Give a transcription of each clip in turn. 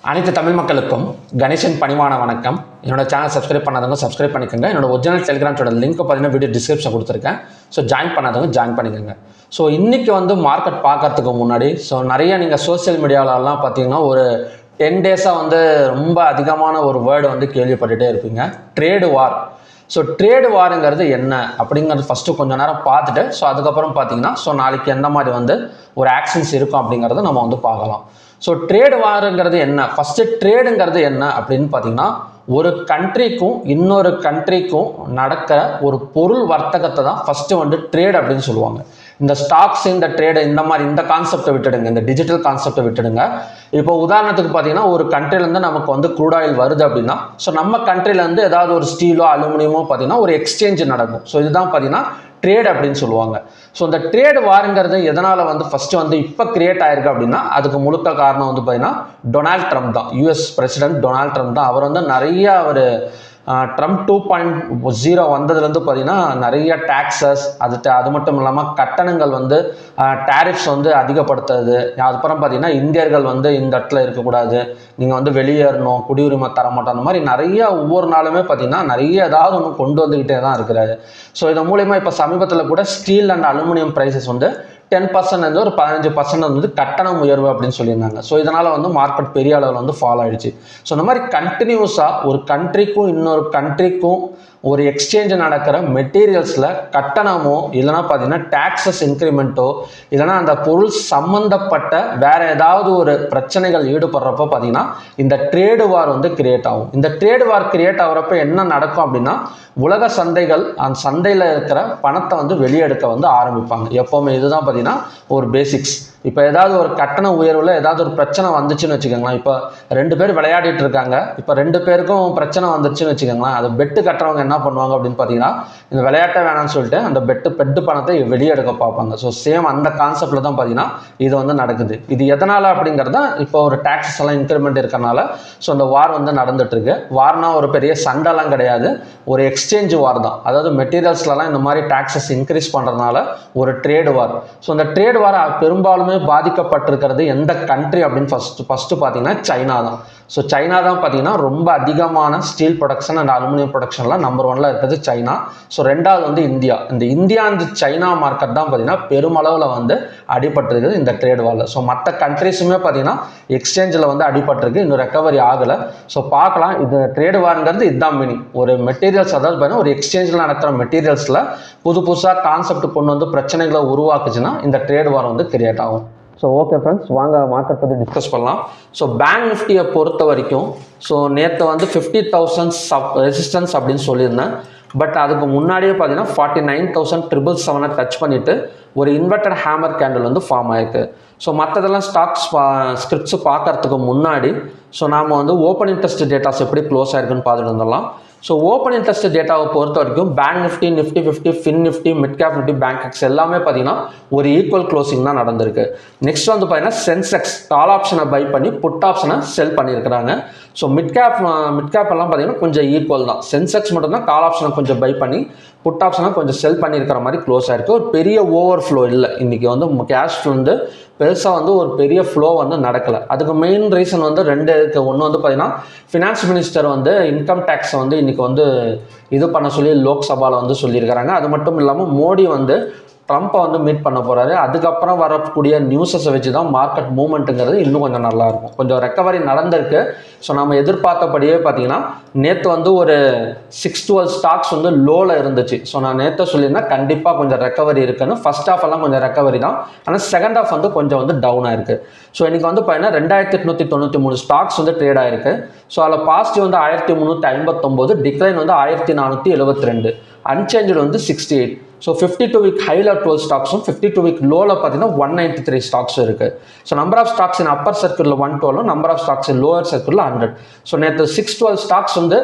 அனைத்து தமிழ் மக்களுக்கும் கணேசன் பணிவான வணக்கம். என்னோட சேனல் சப்ஸ்கிரைப் பண்ணாதவங்க சப்ஸ்கிரைப் பண்ணிக்கோங்க. என்னோட ஒரிஜினல் டெலிகிராமோட லிங்க் பார்த்தீங்கன்னா வீடியோ டிஸ்கிரிப்ஷன் கொடுத்துருக்கேன். ஸோ ஜாயின் பண்ணாதவங்க ஜாயின் பண்ணிக்கோங்க. ஸோ இன்றைக்கி மார்க்கெட் பார்க்கறதுக்கு முன்னாடி நிறைய நீங்கள் சோசியல் மீடியாவிலலாம் பார்த்தீங்கன்னா ஒரு 10 டேஸாக ரொம்ப அதிகமான ஒரு வேர்டு கேள்விப்பட்டுகிட்டே இருப்பீங்க, ட்ரேடு வார். ஸோ ட்ரேடு வாருங்கிறது என்ன அப்படிங்கிறது ஃபஸ்ட்டு கொஞ்சம் நேரம் பார்த்துட்டு அதுக்கப்புறம் பார்த்தீங்கன்னா நாளைக்கு எந்த மாதிரி ஒரு ஆக்ஷன்ஸ் இருக்கும் அப்படிங்கிறத நம்ம பார்க்கலாம். ஸோ ட்ரேடு வாருங்கிறது என்ன, ஃபஸ்ட்டு ட்ரேடுங்கிறது என்ன அப்படின்னு பார்த்தீங்கன்னா ஒரு கண்ட்ரிக்கும் இன்னொரு கண்ட்ரிக்கும் நடக்கிற ஒரு பொருள் வர்த்தகத்தை தான் ஃபஸ்ட்டு ட்ரேட் அப்படின்னு சொல்லுவாங்க. இந்த ஸ்டாக்ஸ், இந்த ட்ரேடு, இந்த கான்செப்டை விட்டுடுங்க, இந்த டிஜிட்டல் கான்செப்டை விட்டுடுங்க. இப்போ உதாரணத்துக்கு பார்த்தீங்கன்னா ஒரு கண்ட்ரிலேருந்து நமக்கு க்ரூட் ஆயில் வருது அப்படின்னா நம்ம கண்ட்ரிலேருந்து ஏதாவது ஒரு ஸ்டீலோ அலுமினியமோ பார்த்தீங்கன்னா ஒரு எக்ஸ்சேஞ்ச் நடக்கும். ஸோ இதுதான் பார்த்தீங்கன்னா ட்ரேட் அப்படின்னு சொல்லுவாங்க. ஸோ இந்த ட்ரேடு வாருங்கிறது எதனால் ஃபஸ்ட்டு இப்போ கிரியேட் ஆயிருக்கு அப்படின்னா அதுக்கு முழுக்க காரணம் பார்த்தீங்கன்னா டொனால்ட் ட்ரம்ப் தான். யூஎஸ் பிரசிடென்ட் டொனால்ட் ட்ரம்ப் தான். அவர் நிறைய ட்ரம்ப் 2.0 வந்ததுலேருந்து பார்த்தீங்கன்னா நிறைய டேக்ஸஸ், அது மட்டும் இல்லாமல் கட்டணங்கள் டேரிஃப்ஸ் அதிகப்படுத்துறது. அதுக்கப்புறம் பார்த்தீங்கன்னா இந்தியர்கள் இந்த இடத்துல இருக்கக்கூடாது, நீங்கள் வெளியேறணும், குடியுரிமை தர மாட்டோம், அந்த மாதிரி நிறைய ஒவ்வொரு நாளுமே பார்த்தீங்கன்னா நிறைய ஏதாவது ஒன்று கொண்டு வந்துக்கிட்டே தான் இருக்கிறாரு. ஸோ இதன் மூலயமா இப்போ சமீபத்தில் கூட ஸ்டீல் அண்ட் அலுமினியம் ப்ரைஸஸ் 10% ஒரு 15% கட்டணம் உயர்வு அப்படின்னு சொல்லியிருந்தாங்க. ஸோ இதனால் மார்க்கெட் பெரிய அளவில் ஃபால் ஆயிடுச்சு. ஸோ இந்த மாதிரி கண்டினியூஸாக ஒரு கண்ட்ரிக்கும் இன்னொரு கண்ட்ரிக்கும் ஒரு எக்ஸ்சேஞ்ச் நடக்கிற மெட்டீரியல்ஸில் கட்டணமோ இல்லைனா பார்த்தீங்கன்னா டேக்ஸஸ் இன்க்ரிமெண்ட்டோ இல்லைனா அந்த பொருள் சம்மந்தப்பட்ட வேறு ஏதாவது ஒரு பிரச்சனைகள் ஈடுபடுறப்போ பார்த்தீங்கன்னா இந்த ட்ரேடு வார் கிரியேட் ஆகும். இந்த ட்ரேடு வார் கிரியேட் ஆகிறப்ப என்ன நடக்கும் அப்படின்னா உலக சந்தைகள் அந்த சந்தையில் இருக்கிற பணத்தை வெளியெடுக்க ஆரம்பிப்பாங்க. எப்போவுமே இதுதான் பார்த்தீங்கன்னா ஒரு பேசிக்ஸ். இப்போ ஏதாவது ஒரு கட்டண உயர்வில் ஏதாவது ஒரு பிரச்சனை வந்துச்சுன்னு வச்சுக்கோங்களேன். இப்போ 2 பேர் விளையாடிட்டு இருக்காங்க, இப்போ 2 பேருக்கும் பிரச்சனை வந்துச்சுன்னு வச்சுக்கோங்களேன். அது பெட்டு கட்டுறவங்க என்ன பண்ணுவாங்க அப்படின்னு பார்த்தீங்கன்னா இந்த விளையாட்டை வேணாம்னு சொல்லிட்டு அந்த பெட்டு பணத்தை வெளியெடுக்க பார்ப்பாங்க. ஸோ சேம் அந்த கான்செப்டில் தான் பார்த்தீங்கன்னா இது நடக்குது. இது எதனால் அப்படிங்கிறது தான் இப்போ ஒரு டேக்ஸஸ் எல்லாம் இன்க்ரிமெண்ட் இருக்கிறனால அந்த வார் நடந்துட்டு இருக்கு. வார்னா ஒரு பெரிய சண்டைலாம் கிடையாது, ஒரு எக்ஸ்சேஞ்ச் வார் தான். அதாவது மெட்டீரியல்ஸ்லாம் இந்த மாதிரி டேக்ஸஸ் இன்க்ரீஸ் பண்ணுறதுனால ஒரு ட்ரேடு வார். ஸோ அந்த ட்ரேடு வார் பெரும்பாலுமே பாதிக்கப்பட்டிருக்கிறது எந்த கண்ட்ரி அப்படின்னு ஃபஸ்ட்டு பார்த்தீங்கன்னா சைனா தான். ஸோ சைனா தான் பார்த்தீங்கன்னா ரொம்ப அதிகமான ஸ்டீல் ப்ரொடக்ஷன் அண்ட் அலுமினியம் ப்ரொடக்ஷன்லாம் நம்பர் 1ல் இருக்கிறது சைனா. ஸோ 2வது இந்தியா. இந்த இந்தியா அண்ட் சைனா மார்க்கெட் தான் பார்த்தீங்கன்னா பெருமளவில் அடிபட்டிருக்குது இந்த ட்ரேட் வாரில். ஸோ மற்ற கண்ட்ரிஸுமே பார்த்தீங்கன்னா எக்ஸ்சேஞ்சில் அடிபட்டிருக்கு, இன்னும் ரெக்கவரி ஆகலை. ஸோ பார்க்கலாம், இது ட்ரேடு வாருங்கிறது இதுதான் மீனிங். ஒரு மெட்டீரியல்ஸ், அதாவது பார்த்தீங்கன்னா ஒரு எக்ஸ்சேஞ்சில் நடக்கிற மெட்டீரியல்ஸில் புதுசாக கான்செப்ட் கொண்டு பிரச்சனைகளை உருவாக்குச்சுன்னா இந்த ட்ரேட் வார் கிரியேட் ஆகும். ஸோ ஓகே ஃப்ரெண்ட்ஸ், வாங்க மார்க்கெட் பற்றி டிஸ்கஸ் பண்ணலாம். ஸோ பேங்க் நிஃப்டியை பொறுத்த வரைக்கும் நேற்று 50,000 ரெசிஸ்டன்ஸ் அப்படின்னு சொல்லியிருந்தேன். பட் அதுக்கு முன்னாடியே பார்த்தீங்கன்னா 49,777 டச் பண்ணிவிட்டு ஒரு இன்வெர்டட் ஹேமர் கேண்டில் ஃபார்ம் ஆயிருக்கு. ஸோ மற்றதெல்லாம் ஸ்டாக்ஸ் ஸ்கிரிப்ட்ஸ் பார்க்கறதுக்கு முன்னாடி நாம் ஓப்பன் இன்ட்ரெஸ்ட் டேட்டாஸ் எப்படி க்ளோஸ் ஆயிருக்குன்னு பார்த்துட்டு வந்துடலாம். ஸோ ஓப்பன் இன்ட்ரெஸ்ட் டேட்டாவை பொறுத்த வரைக்கும் bank Nifty, Nifty 50, fin Nifty, mid cap Nifty, bank X எல்லாமே பார்த்தீங்கன்னா ஒரு ஈக்குவல் க்ளோசிங் தான் நடந்திருக்கு. நெக்ஸ்ட் பார்த்தீங்கன்னா சென்செக்ஸ் கால் ஆப்ஷனை பை பண்ணி புட் ஆப்ஷனை செல் பண்ணியிருக்கிறாங்க. ஸோ மிட் கேப் எல்லாம் பார்த்தீங்கன்னா கொஞ்சம் ஈக்குவல் தான். சென்செக்ஸ் மட்டும்தான் கால் ஆப்ஷனை கொஞ்சம் பை பண்ணி புட் ஆப்ஷனை கொஞ்சம் செல் பண்ணியிருக்கிற மாதிரி க்ளோஸ் ஆயிருக்கு. ஒரு பெரிய ஓவர் ஃப்ளோ இல்லை இன்றைக்கி. கேஷ் பெருசாக ஒரு பெரிய ஃப்ளோ நடக்கலை. அதுக்கு மெயின் ரீசன் 2 இருக்குது. ஒன்று பார்த்தீங்கன்னா ஃபினான்ஸ் மினிஸ்டர் இன்கம் டேக்ஸை இன்றைக்கி இது பண்ண சொல்லி லோக்சபாவில் சொல்லியிருக்கிறாங்க. அது மட்டும் இல்லாமல் மோடி ட்ரம்ப்பை மீட் பண்ண போகிறாரு. அதுக்கப்புறம் வரக்கூடிய நியூஸஸை வச்சு தான் மார்க்கெட் மூவ்மெண்ட்டுங்கிறது இன்னும் கொஞ்சம் நல்லாயிருக்கும். கொஞ்சம் ரெக்கவரி நடந்திருக்கு. ஸோ நம்ம எதிர்பார்த்தபடியே பார்த்தீங்கன்னா நேற்று ஒரு 6-12 ஸ்டாக்ஸ் லோவில் இருந்துச்சு. ஸோ நான் நேற்று சொல்லியிருந்தேன் கண்டிப்பாக கொஞ்சம் ரெக்கவரி இருக்குன்னு. ஃபர்ஸ்ட் ஹாஃப் எல்லாம் கொஞ்சம் ரெக்கவரி தான், ஆனால் செகண்ட் ஹாஃப் கொஞ்சம் டவுன் ஆயிருக்கு. ஸோ இன்றைக்கி பார்த்தீங்கன்னா 2893 ஸ்டாக்ஸ் ட்ரேட் ஆயிருக்கு. ஸோ அதில் positive 1359, decline 1472, unchanged 68. So 52 week ஹையில் 12 ஸ்டாக்ஸும் 52 வீக் லோவில் பார்த்தீங்கன்னா 193 ஸ்டாக்ஸும் இருக்குது. So number of stocks in upper சர்க்கிளில் 112, number of stocks in lower சர்க்கிளில் 100. ஸோ நேற்று 612 ஸ்டாக்ஸ்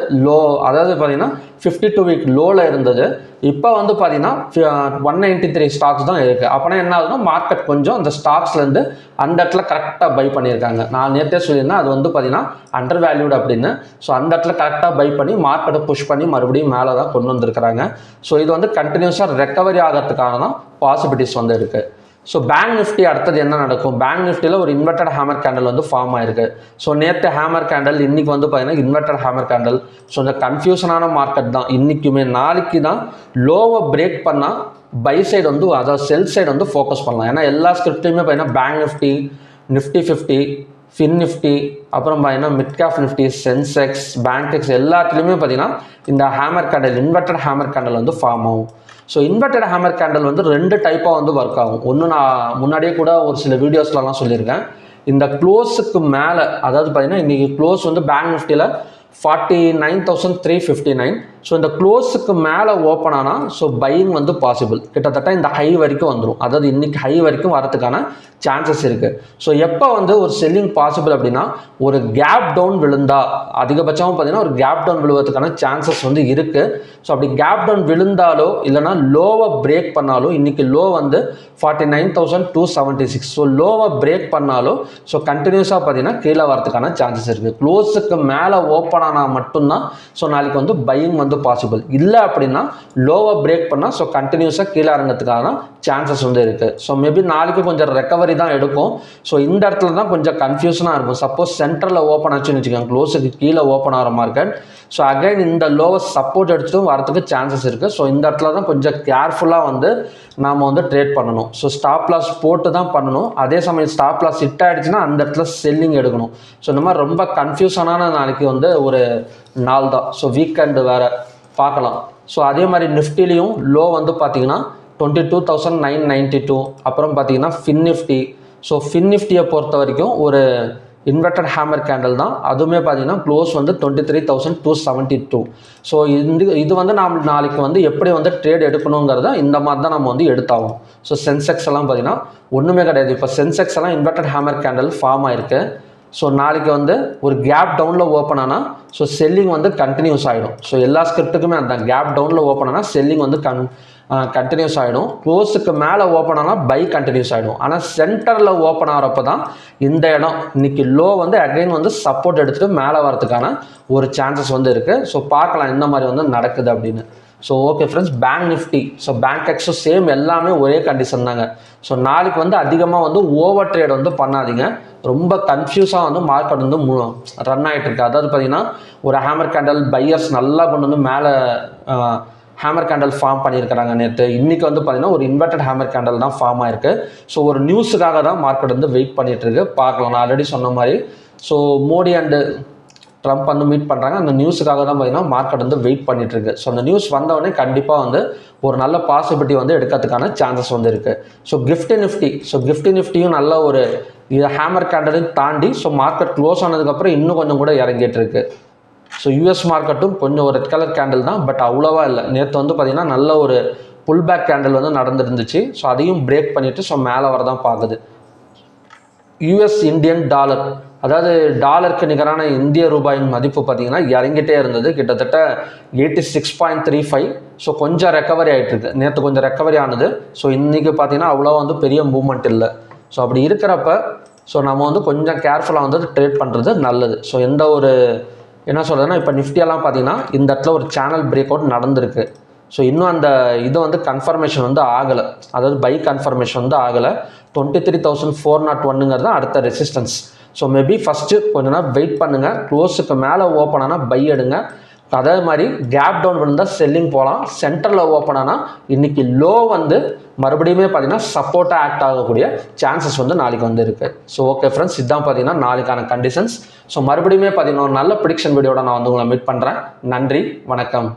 லோ, அதாவது பார்த்தீங்கன்னா 52 வீக் லோவில் இருந்தது. இப்போ பார்த்தீங்கன்னா 193 ஸ்டாக்ஸ் தான் இருக்குது. அப்போனா என்ன ஆகுதுன்னா மார்க்கெட் கொஞ்சம் அந்த ஸ்டாக்ஸ்லேருந்து அந்த இடத்துல கரெக்டாக பை பண்ணியிருக்காங்க. நான் நேற்றே சொல்லியிருந்தேன் அது பார்த்தீங்கன்னா அண்டர் வேல்யூடு அப்படின்னு. ஸோ அந்த இடத்துல கரெக்டாக பை பண்ணி மார்க்கெட்டை புஷ் பண்ணி மறுபடியும் மேலே தான் கொண்டு வந்திருக்கிறாங்க. ஸோ இது கண்டினியூஸாக ரெக்கவரி ஆகிறதுக்கான தான் பாசிபிலிட்டிஸ் இருக்குது. ஸோ பேங்க் நிஃப்டி அடுத்தது என்ன நடக்கும்? பேங்க் நிஃப்டியில் ஒரு இன்வெர்டட் ஹேமர் கேண்டல் வந்து ஃபார்ம் ஆயிருக்கு. ஸோ நேற்று ஹேமர் கேண்டல், இன்னைக்கு வந்து பார்த்தீங்கன்னா இன்வெர்டட் ஹேமர் கேண்டல். ஸோ இந்த கன்ஃபியூஷனான மார்க்கெட் தான் இன்றைக்குமே. நாளைக்கு தான் லோவை பிரேக் பண்ணால் பை சைடு வந்து, அதாவது செல் சைடு வந்து ஃபோக்கஸ் பண்ணலாம். ஏன்னா எல்லா ஸ்கிரிப்ட்லையுமே பார்த்தீங்கன்னா bank Nifty, Nifty 50, fin Nifty, அப்புறம் பார்த்தீங்கன்னா mid cap Nifty, Sensex, bank எல்லாத்துலேயுமே பார்த்தீங்கன்னா இந்த hammer candle, inverted hammer candle வந்து ஃபார்ம் ஆகும். ஸோ இன்வெர்டட் ஹேமர் கேண்டல் வந்து 2 டைப்பாக வந்து ஒர்க் ஆகும். ஒன்று நான் முன்னாடியே கூட ஒரு சில வீடியோஸ்லாம் சொல்லியிருக்கேன். இந்த க்ளோஸுக்கு மேலே, அதாவது பார்த்தீங்கன்னா இன்றைக்கி க்ளோஸ் வந்து பேங்க் நிஃப்டியில் 49,359. ஸோ இந்த க்ளோஸுக்கு மேலே ஓப்பன் ஆனால் ஸோ பையிங் வந்து பாசிபிள். கிட்டத்தட்ட இந்த ஹை வரைக்கும் வந்துடும். அதாவது இன்றைக்கி ஹை வரைக்கும் வரதுக்கான சான்சஸ் இருக்குது. ஸோ எப்போ வந்து ஒரு செல்லிங் பாசிபிள் அப்படின்னா, ஒரு கேப் டவுன் விழுந்தா, அதிகபட்சமாக பார்த்தீங்கன்னா ஒரு கேப் டவுன் விழுவதுக்கான சான்சஸ் வந்து இருக்குது. ஸோ அப்படி கேப் டவுன் விழுந்தாலோ இல்லைனா லோவை பிரேக் பண்ணாலோ, இன்றைக்கி லோ வந்து 49,276. ஸோ லோவை பிரேக் பண்ணாலோ ஸோ கண்டினியூஸாக பார்த்தீங்கன்னா கீழே வரதுக்கான சான்சஸ் இருக்குது. க்ளோஸுக்கு மேலே ஓப்பன் ஆனால் மட்டும்தான் ஸோ நாளைக்கு வந்து பையிங் வந்து பாசிபிள். இல்லை அப்படின்னா லோவை பிரேக் பண்ணால் ஸோ கண்டினியூஸாக கீழே இறங்கிறதுக்கான சான்சஸ் வந்து இருக்குது. ஸோ மேபி நாளைக்கு கொஞ்சம் ரெக்கவரி தான் எடுக்கும். ஸோ இந்த இடத்துல தான் கொஞ்சம் கன்ஃபியூஷனாக இருக்கும். சப்போஸ் சென்டரில் ஓப்பன் ஆச்சுன்னு வச்சுக்கோங்க, க்ளோஸுக்கு கீழே ஓப்பன் ஆகிற மார்க்கெட், ஸோ அகைன் இந்த லோவை சப்போர்ட் எடுத்துட்டும் வரதுக்கு சான்சஸ் இருக்குது. ஸோ இந்த இடத்துல தான் கொஞ்சம் கேர்ஃபுல்லாக வந்து நாம் வந்து ட்ரேட் பண்ணணும். ஸோ ஸ்டாப் லாஸ் போட்டு தான் பண்ணணும். அதே சமயம் ஸ்டாப் லாஸ் ஹிட் ஆகிடுச்சுன்னா அந்த இடத்துல செல்லிங் எடுக்கணும். ஸோ இந்த மாதிரி ரொம்ப கன்ஃபியூஷனான நாளைக்கு வந்து ஒரு நாள் தான். ஸோ வீக்கெண்டு வேறு பார்க்கலாம். ஸோ அதே மாதிரி நிஃப்டிலையும் லோ வந்து பார்த்தீங்கன்னா 22,992. அப்புறம் பார்த்தீங்கன்னா ஃபின் நிஃப்டி. ஸோ ஃபின் நிஃப்டியை பொறுத்த வரைக்கும் ஒரு இன்வெர்டட் ஹேமர் கேண்டல் தான். அதுவுமே பார்த்தீங்கன்னா க்ளோஸ் வந்து 23,272. ஸோ இது வந்து நாம் நாளைக்கு வந்து எப்படி வந்து ட்ரேட் எடுக்கணுங்கிறத இந்த மாதிரி தான் நம்ம வந்து எடுத்தாகும். ஸோ சென்செக்ஸ் எல்லாம் பார்த்தீங்கன்னா ஒன்றுமே கிடையாது. இப்போ சென்செக்ஸ் எல்லாம் இன்வெர்டட் ஹேமர் கேண்டல் ஃபார்ம் ஆயிருக்கு. ஸோ நாளைக்கு வந்து ஒரு கேப் டவுனில் ஓப்பன் ஆனால் ஸோ செல்லிங் வந்து கண்டினியூஸ் ஆகிடும். ஸோ எல்லா ஸ்கிரிப்ட்டுக்குமே அந்த கேப் டவுனில் ஓப்பன் ஆனால் செல்லிங் வந்து கண்டினியூஸ் ஆகிடும். க்ளோஸுக்கு மேலே ஓப்பன் ஆனால் பை கண்டினியூஸ் ஆகிடும். ஆனால் சென்டரில் ஓப்பன் ஆகிறப்ப தான் இந்த இடம் இன்றைக்கி லோ வந்து அகைன் வந்து சப்போர்ட் எடுத்துகிட்டு மேலே வரதுக்கான ஒரு சான்சஸ் வந்து இருக்குது. ஸோ பார்க்கலாம் இந்த மாதிரி வந்து நடக்குது அப்படின்னு. So okay friends, bank Nifty, so bank எக்ஸும் சேம், எல்லாமே ஒரே கண்டிஷன் தாங்க. ஸோ நாளைக்கு வந்து அதிகமாக வந்து ஓவர் ட்ரேட் வந்து பண்ணாதீங்க. ரொம்ப கன்ஃபியூஸாக வந்து மார்க்கெட் வந்து ரன் ஆகிட்டு இருக்கு. அதாவது பார்த்தீங்கன்னா ஒரு ஹேமர் கேண்டல் பையர்ஸ் நல்லா கொண்டு வந்து மேலே ஹேமர் கேண்டல் ஃபார்ம் பண்ணியிருக்கிறாங்க நேற்று. இன்றைக்கி வந்து பார்த்தீங்கன்னா ஒரு இன்வெர்டட் ஹேமர் கேண்டல் தான் ஃபார்ம் ஆயிருக்கு. ஸோ ஒரு நியூஸுக்காக தான் மார்க்கெட் வந்து வெயிட் பண்ணிகிட்டு இருக்கு. பார்க்கலாம். நான் ஆல்ரெடி சொன்ன மாதிரி ஸோ மோடி அண்டு ட்ரம்ப் வந்து மீட் பண்ணுறாங்க. அந்த நியூஸுக்காக தான் பார்த்தீங்கன்னா மார்க்கெட் வந்து வெயிட் பண்ணிட்டு இருக்கு. ஸோ அந்த நியூஸ் வந்தவொடனே கண்டிப்பாக வந்து ஒரு நல்ல பாசிபிலிட்டி வந்து எடுக்கிறதுக்கான சான்சஸ் வந்து இருக்குது. ஸோ கிஃப்டி நிஃப்டியும் நல்ல ஒரு இது ஹேமர் கேண்டலையும் தாண்டி ஸோ மார்க்கெட் க்ளோஸ் ஆனதுக்கப்புறம் இன்னும் கொஞ்சம் கூட இறங்கிட்டு இருக்கு. ஸோ யூஎஸ் மார்க்கெட்டும் கொஞ்சம் ஒரு ரெட் கலர் கேண்டில் தான், பட் அவ்வளோவா இல்லை. நேற்று வந்து பார்த்திங்கன்னா நல்ல ஒரு புல் பேக் கேண்டில் வந்து நடந்துருந்துச்சு. ஸோ அதையும் பிரேக் பண்ணிவிட்டு ஸோ மேலே வரதான் பார்க்குது. யூஎஸ் இந்தியன் டாலர், அதாவது டாலருக்கு நிகரான இந்திய ரூபாயின் மதிப்பு பார்த்திங்கன்னா இறங்கிட்டே இருந்தது. கிட்டத்தட்ட 86.35. ஸோ கொஞ்சம் ரெக்கவரி ஆகிட்டு இருக்கு. நேற்று கொஞ்சம் ரெக்கவரி ஆனது. ஸோ இன்றைக்கி பார்த்திங்கன்னா அவ்வளோ வந்து பெரிய மூவ்மெண்ட் இல்லை. ஸோ அப்படி இருக்கிறப்ப ஸோ நம்ம வந்து கொஞ்சம் கேர்ஃபுல்லாக வந்து ட்ரேட் பண்ணுறது நல்லது. ஸோ எந்த ஒரு என்ன சொல்கிறதுனா, இப்போ நிஃப்டியெல்லாம் பார்த்தீங்கன்னா இந்த இடத்துல ஒரு சேனல் பிரேக் அவுட் நடந்திருக்கு. ஸோ இன்னும் அந்த இது வந்து கன்ஃபர்மேஷன் வந்து ஆகலை, அதாவது பை கன்ஃபர்மேஷன் வந்து ஆகலை. 23,401 தான் அடுத்த ரெசிஸ்டன்ஸ். ஸோ மேபி ஃபஸ்ட்டு கொஞ்ச நேரம் வெயிட் பண்ணுங்கள். க்ளோஸுக்கு மேலே ஓப்பன் ஆனால் பை எடுங்க. அதே மாதிரி கேப் டவுன் விழுந்தால் செல்லிங் போகலாம். சென்டரில் ஓப்பன் ஆனால் இன்றைக்கி லோ வந்து மறுபடியுமே பார்த்தீங்கன்னா சப்போர்ட்டாக ஆக்ட் ஆகக்கூடிய சான்சஸ் வந்து நாளைக்கு வந்து இருக்குது. ஸோ ஓகே ஃப்ரெண்ட்ஸ், இதுதான் பார்த்தீங்கன்னா நாளைக்கான கண்டிஷன்ஸ். ஸோ மறுபடியுமே பார்த்தீங்கன்னா ஒரு நல்ல ப்ரிடிக்ஷன் வீடியோட நான் வந்து உங்களை மீட் பண்ணுறேன். நன்றி, வணக்கம்.